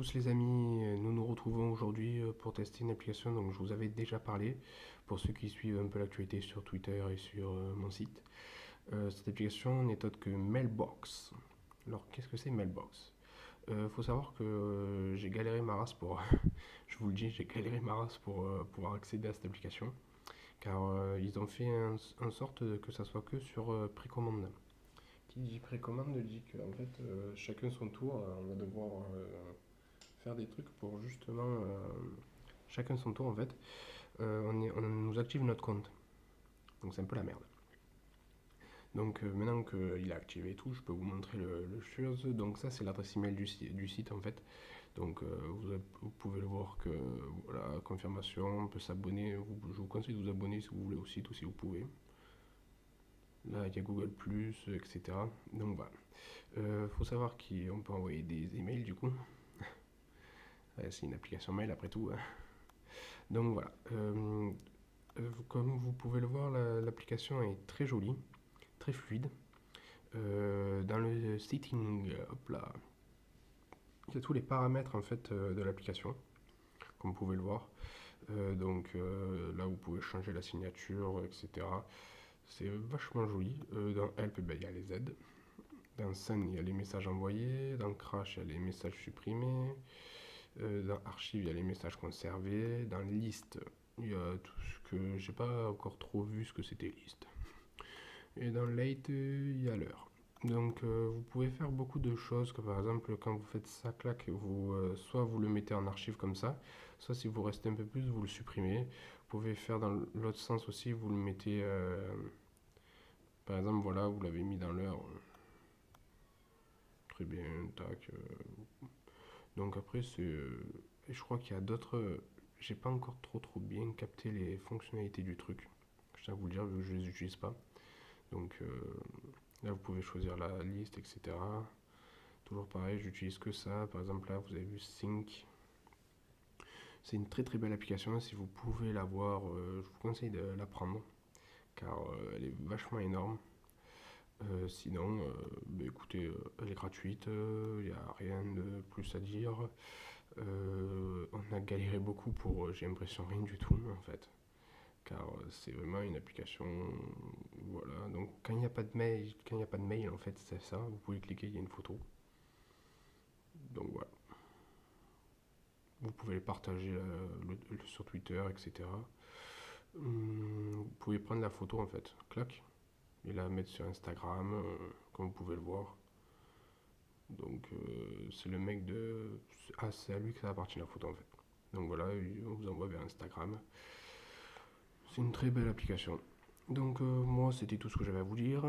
tous les amis, nous nous retrouvons aujourd'hui pour tester une application dont je vous avais déjà parlé, pour ceux qui suivent un peu l'actualité sur Twitter et sur mon site. Cette application n'est autre que Mailbox. Alors qu'est-ce que c'est Mailbox? Faut savoir que j'ai galéré ma race pour, je vous le dis, j'ai galéré ma race pour pouvoir accéder à cette application, car ils ont fait en sorte que ça soit que sur précommande. Qui dit précommande dit qu'en fait, chacun son tour, on va devoir faire des trucs pour justement, chacun son tour en fait, on nous active notre compte. Donc c'est un peu la merde. Donc maintenant qu'il est activé et tout, je peux vous montrer le chose. Donc ça c'est l'adresse email du site en fait. Donc vous pouvez le voir que voilà, confirmation, on peut s'abonner. Je vous conseille de vous abonner si vous voulez au site ou si vous pouvez. Là il y a Google+, etc. Donc voilà. Faut savoir qu'on peut envoyer des emails du coup. Ouais, c'est une application mail après tout, hein. Donc voilà. Comme vous pouvez le voir, l'application est très jolie, très fluide. Dans le setting, hop là, il y a tous les paramètres en fait de l'application, comme vous pouvez le voir. Là, vous pouvez changer la signature, etc. C'est vachement joli. Dans Help, ben, il y a les aides. Dans Send, il y a les messages envoyés. Dans Crash, il y a les messages supprimés. Dans Archive, il y a les messages conservés. Dans Liste, il y a tout ce que j'ai pas encore trop vu ce que c'était Liste. Et dans Late, il y a l'heure. Donc vous pouvez faire beaucoup de choses, comme par exemple quand vous faites ça, clac, soit vous le mettez en archive comme ça, soit si vous restez un peu plus, vous le supprimez. Vous pouvez faire dans l'autre sens aussi, vous le mettez, par exemple, voilà, vous l'avez mis dans l'heure. Très bien, tac. Donc après, je crois qu'il y a d'autres. J'ai pas encore trop bien capté les fonctionnalités du truc. Je tiens à vous le dire, vu que je les utilise pas. Donc là, vous pouvez choisir la liste, etc. Toujours pareil, j'utilise que ça. Par exemple, là, vous avez vu Sync. C'est une très belle application. Si vous pouvez la voir, je vous conseille de la prendre, car elle est vachement énorme. Sinon, bah, écoutez, elle est gratuite, il n'y a rien de plus à dire. On a galéré beaucoup pour, j'ai l'impression, rien du tout en fait. Car c'est vraiment une application, voilà. Donc quand il n'y a pas de mail, en fait, c'est ça. Vous pouvez cliquer, il y a une photo. Donc voilà. Vous pouvez le partager sur Twitter, etc. Vous pouvez prendre la photo en fait, clac, et la mettre sur Instagram, comme vous pouvez le voir. Donc c'est le mec de... Ah, c'est à lui que ça appartient la photo en fait. Donc voilà, on vous envoie vers Instagram. C'est une très belle application. Donc moi c'était tout ce que j'avais à vous dire.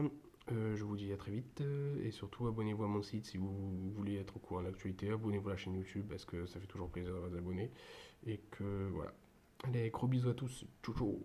Je vous dis à très vite et surtout abonnez-vous à mon site si vous voulez être au courant de l'actualité. Abonnez-vous à la chaîne YouTube parce que ça fait toujours plaisir de vous abonner. Et que voilà. Allez, gros bisous à tous. Ciao ciao.